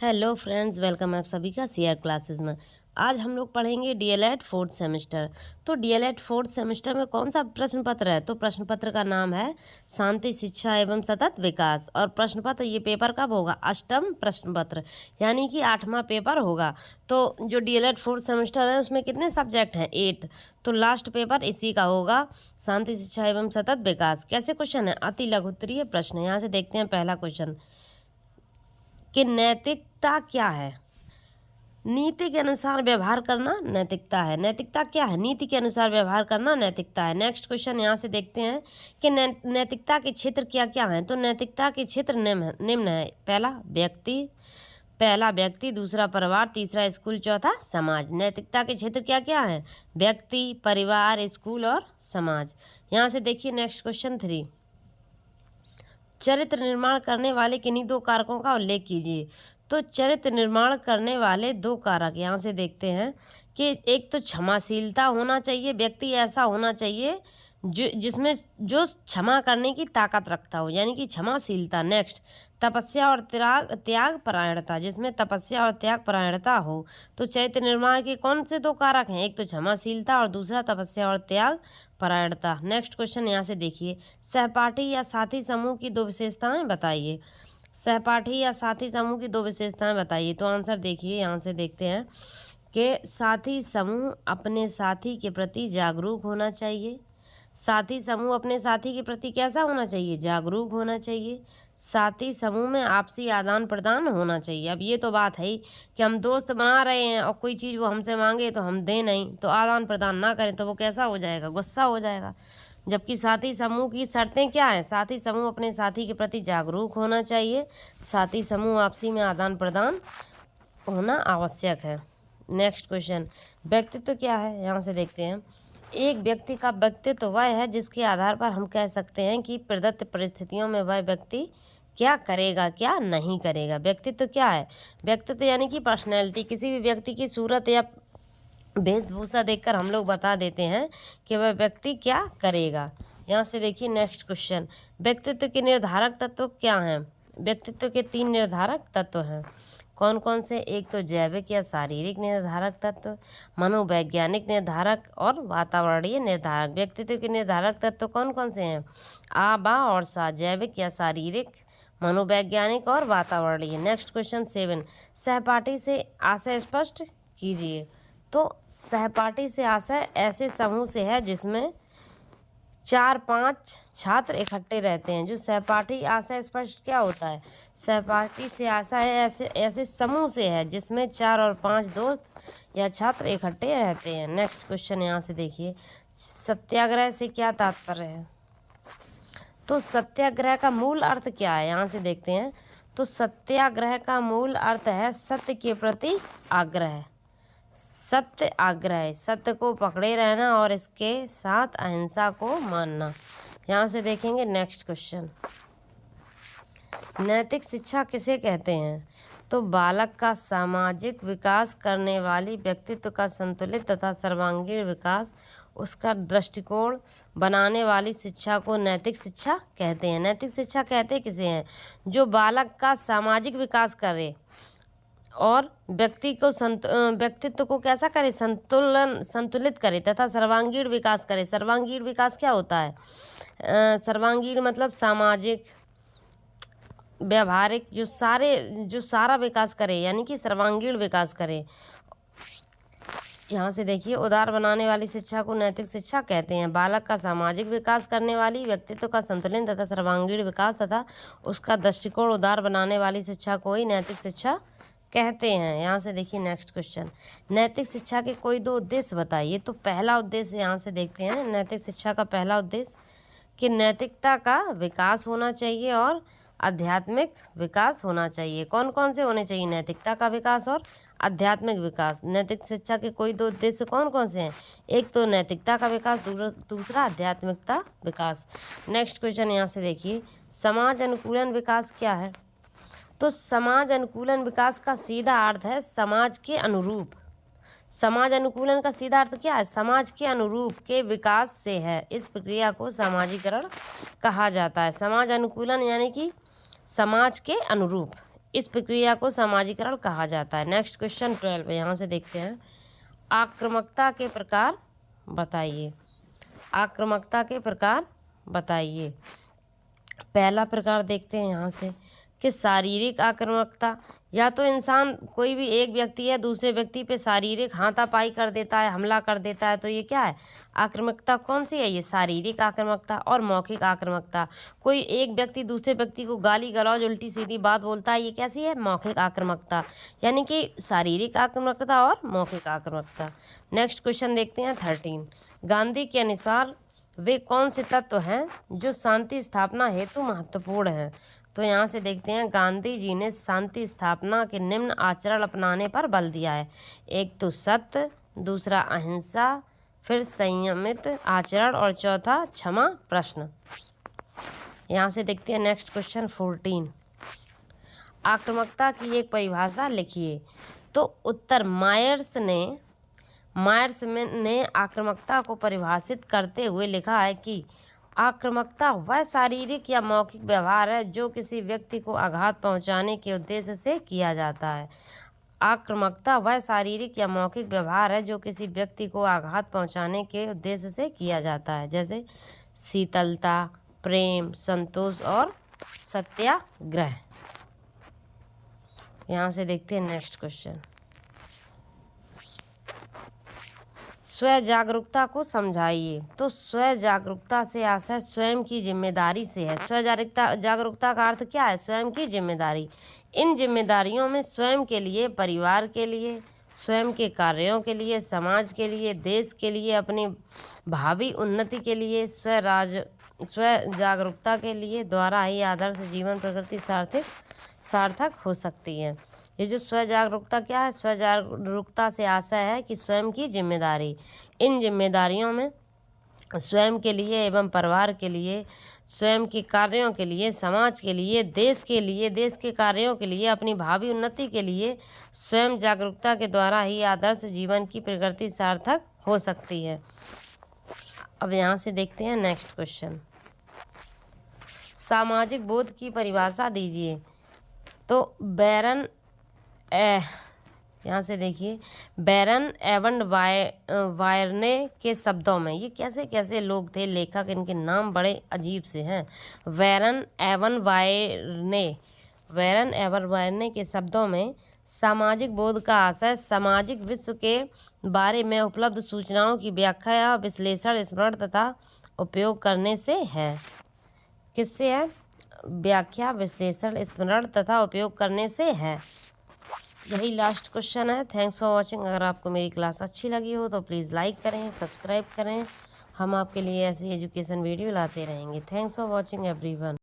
Hello friends, welcome है आप सभी का सीआर क्लासेस में। आज हम लोग पढ़ेंगे डीएलएड फोर्थ सेमेस्टर। तो डीएलएड फोर्थ सेमेस्टर में कौन सा प्रश्न पत्र है? तो प्रश्न पत्र का नाम है शांति, शिक्षा एवं सतत विकास। और प्रश्न पत्र ये पेपर कब होगा? अष्टम प्रश्न पत्र, यानी कि 8वां पेपर होगा। तो जो डीएलएड फोर्थ सेमेस्टर है उसमें कितने सब्जेक्ट हैं? 8। तो लास्ट पेपर इसी का होगा, शांति, शिक्षा एवं सतत विकास। कैसे क्वेश्चन है? अति लघुत्तरीय प्रश्न। यहाँ से देखते हैं पहला क्वेश्चन कि नैतिकता क्या है? नीति के अनुसार व्यवहार करना नैतिकता है। नैतिकता क्या है? नीति के अनुसार व्यवहार करना नैतिकता है। नेक्स्ट क्वेश्चन यहाँ से देखते हैं कि नैतिकता के क्षेत्र क्या क्या हैं। तो नैतिकता के क्षेत्र निम्न है। पहला व्यक्ति, दूसरा परिवार, तीसरा स्कूल, चौथा समाज। नैतिकता के क्षेत्र क्या क्या हैं? व्यक्ति, परिवार, स्कूल और समाज। यहाँ से देखिए नेक्स्ट क्वेश्चन 3, चरित्र निर्माण करने वाले किन्हीं दो कारकों का उल्लेख कीजिए। तो चरित्र निर्माण करने वाले दो कारक यहाँ से देखते हैं कि एक तो क्षमाशीलता होना चाहिए। व्यक्ति ऐसा होना चाहिए जिसमें जो क्षमा करने की ताकत रखता हो, यानी कि क्षमाशीलता। नेक्स्ट, तपस्या और त्याग परायणता, जिसमें तपस्या और त्याग परायणता हो। तो चरित्र निर्माण के कौन से दो कारक हैं? एक तो क्षमाशीलता और दूसरा तपस्या और त्याग परायणता। नेक्स्ट क्वेश्चन यहाँ से देखिए, सहपाठी या साथी समूह की दो विशेषताएं बताइए। सहपाठी या साथी समूह की दो विशेषताएं बताइए। तो आंसर देखिए, यहाँ से देखते हैं कि साथी समूह अपने साथी के प्रति जागरूक होना चाहिए। साथी समूह अपने साथी के प्रति कैसा होना चाहिए? जागरूक होना चाहिए। साथी समूह में आपसी आदान प्रदान होना चाहिए। अब ये तो बात है ही कि हम दोस्त बना रहे हैं और कोई चीज़ वो हमसे मांगे तो हम दें नहीं, तो आदान प्रदान ना करें तो वो कैसा हो जाएगा? गुस्सा हो जाएगा। जबकि साथी समूह की शर्तें क्या हैं? साथी समूह अपने साथी के प्रति जागरूक होना चाहिए। साथी समूह आपसी में आदान प्रदान होना आवश्यक है। नेक्स्ट क्वेश्चन, व्यक्तित्व क्या है? यहाँ से देखते हैं, एक व्यक्ति का व्यक्तित्व वह है जिसके आधार पर हम कह सकते हैं कि प्रदत्त परिस्थितियों में वह व्यक्ति क्या करेगा, क्या नहीं करेगा। व्यक्तित्व क्या है? व्यक्तित्व यानी कि पर्सनैलिटी। किसी भी व्यक्ति की सूरत या वेशभूषा देखकर हम लोग बता देते हैं कि वह व्यक्ति क्या करेगा। यहाँ से देखिए नेक्स्ट क्वेश्चन, व्यक्तित्व के निर्धारक तत्व क्या हैं? व्यक्तित्व के 3 निर्धारक तत्व हैं। कौन कौन से? एक तो जैविक या शारीरिक निर्धारक तत्व, मनोवैज्ञानिक निर्धारक और वातावरणीय निर्धारक। व्यक्तित्व के निर्धारक तत्व कौन कौन से हैं? आ, बा और सा। जैविक या शारीरिक, मनोवैज्ञानिक और वातावरणीय। नेक्स्ट क्वेश्चन 7, सहपाठी से आशय स्पष्ट कीजिए। तो सहपाठी से आशय ऐसे समूह से है जिसमें 4-5 छात्र इकट्ठे रहते हैं। जो सहपाठी आशय स्पष्ट क्या होता है? सहपाठी से आशय ऐसे समूह से है जिसमें 4 और 5 दोस्त या छात्र इकट्ठे रहते हैं। नेक्स्ट क्वेश्चन यहाँ से देखिए, सत्याग्रह से क्या तात्पर्य है? तो सत्याग्रह का मूल अर्थ क्या है? यहाँ से देखते हैं, तो सत्याग्रह का मूल अर्थ है सत्य के प्रति आग्रह। सत्य आग्रह, सत्य को पकड़े रहना और इसके साथ अहिंसा को मानना। यहाँ से देखेंगे नेक्स्ट क्वेश्चन, नैतिक शिक्षा किसे कहते हैं? तो बालक का सामाजिक विकास करने वाली, व्यक्तित्व का संतुलित तथा सर्वांगीण विकास, उसका दृष्टिकोण बनाने वाली शिक्षा को नैतिक शिक्षा कहते हैं। नैतिक शिक्षा कहते किसे हैं? जो बालक का सामाजिक विकास करे और व्यक्तित्व को कैसा करे? संतुलित करे तथा सर्वांगीण विकास करे। सर्वांगीण विकास क्या होता है? सर्वांगीण मतलब सामाजिक, व्यवहारिक, जो सारा विकास करे, यानी कि सर्वांगीण विकास करे। यहाँ से देखिए, उदार बनाने वाली शिक्षा को नैतिक शिक्षा कहते हैं। बालक का सामाजिक विकास करने वाली, व्यक्तित्व का संतुलन तथा सर्वांगीण विकास तथा उसका दृष्टिकोण उदार बनाने वाली शिक्षा को ही नैतिक शिक्षा कहते हैं। यहाँ से देखिए नेक्स्ट क्वेश्चन, नैतिक शिक्षा के कोई 2 उद्देश्य बताइए। तो पहला उद्देश्य यहाँ से देखते हैं, नैतिक शिक्षा का पहला उद्देश्य कि नैतिकता का विकास होना चाहिए और आध्यात्मिक विकास होना चाहिए। कौन कौन से होने चाहिए? नैतिकता का विकास और आध्यात्मिक विकास। नैतिक शिक्षा के कोई 2 उद्देश्य कौन कौन से हैं? एक तो नैतिकता का विकास, दूसरा आध्यात्मिकता विकास। नेक्स्ट क्वेश्चन यहाँ से देखिए, समाज अनुकूलन विकास क्या है? तो समाज अनुकूलन विकास का सीधा अर्थ है समाज के अनुरूप। समाज अनुकूलन का सीधा अर्थ क्या है? समाज के अनुरूप के विकास से है। इस प्रक्रिया को सामाजिकरण कहा जाता है। समाज अनुकूलन यानी कि समाज के अनुरूप, इस प्रक्रिया को समाजीकरण कहा जाता है। नेक्स्ट क्वेश्चन 12 यहाँ से देखते हैं। आक्रामकता के प्रकार बताइए। आक्रामकता के प्रकार बताइए। पहला प्रकार देखते हैं यहाँ से कि शारीरिक आक्रामकता, या तो इंसान कोई भी एक व्यक्ति है दूसरे व्यक्ति पे शारीरिक हाथापाई कर देता है, हमला कर देता है, तो ये क्या है? आक्रामकता कौन सी है? ये शारीरिक आक्रामकता। और मौखिक आक्रामकता, कोई एक व्यक्ति दूसरे व्यक्ति को गाली गलौज उल्टी सीधी बात बोलता है, ये कैसी है? मौखिक आक्रामकता। यानी कि शारीरिक आक्रामकता और मौखिक आक्रामकता। नेक्स्ट क्वेश्चन देखते हैं 13। गांधी के अनुसार वे कौन से तत्व हैं जो शांति स्थापना हेतु महत्वपूर्ण हैं? तो यहाँ से देखते हैं, गांधी जी ने शांति स्थापना के निम्न आचरण अपनाने पर बल दिया है। एक तो सत्य, दूसरा अहिंसा, फिर संयमित आचरण और चौथा क्षमा प्रश्न। यहाँ से देखते हैं नेक्स्ट क्वेश्चन 14। आक्रामकता की एक परिभाषा लिखिए। तो उत्तर मायर्स ने आक्रामकता को परिभाषित करते हुए लिखा है कि आक्रामकता वह शारीरिक या मौखिक व्यवहार है जो किसी व्यक्ति को आघात पहुंचाने के उद्देश्य से किया जाता है। आक्रामकता वह शारीरिक या मौखिक व्यवहार है जो किसी व्यक्ति को आघात पहुंचाने के उद्देश्य से किया जाता है, जैसे शीतलता, प्रेम, संतोष और सत्याग्रह। यहाँ से देखते हैं नेक्स्ट क्वेश्चन। स्व जागरूकता को समझाइए। तो स्व जागरूकता से आशय स्वयं की जिम्मेदारी से है। स्व जागरूकता का अर्थ क्या है? स्वयं की जिम्मेदारी। इन जिम्मेदारियों में स्वयं के लिए, परिवार के लिए, स्वयं के कार्यों के लिए, समाज के लिए, देश के लिए, अपनी भावी उन्नति के लिए, स्व जागरूकता के लिए द्वारा ही आदर्श जीवन प्रकृति सार्थक हो सकती है। ये जो स्व जागरूकता क्या है? स्व जागरूकता से आशय है कि स्वयं की जिम्मेदारी। इन जिम्मेदारियों में स्वयं के लिए एवं परिवार के लिए, स्वयं के कार्यों के लिए, समाज के लिए, देश के लिए, देश के कार्यों के लिए, अपनी भावी उन्नति के लिए स्वयं जागरूकता के द्वारा ही आदर्श जीवन की प्रकृति सार्थक हो सकती है। अब यहाँ से देखते हैं नेक्स्ट क्वेश्चन। सामाजिक बोध की परिभाषा दीजिए। तो बैरन यहाँ से देखिए, बैरन एवन वायरने के शब्दों में, ये कैसे कैसे लोग थे लेखक, इनके नाम बड़े अजीब से हैं। बैरन एवन वायरने के शब्दों में सामाजिक बोध का आशय सामाजिक विश्व के बारे में उपलब्ध सूचनाओं की व्याख्या, विश्लेषण, स्मरण तथा उपयोग करने से है। किससे है? व्याख्या, विश्लेषण, स्मरण तथा उपयोग करने से है। यही लास्ट क्वेश्चन है। Thanks for watching. अगर आपको मेरी क्लास अच्छी लगी हो तो प्लीज़ लाइक करें, सब्सक्राइब करें। हम आपके लिए ऐसी एजुकेशन वीडियो लाते रहेंगे। Thanks for watching everyone.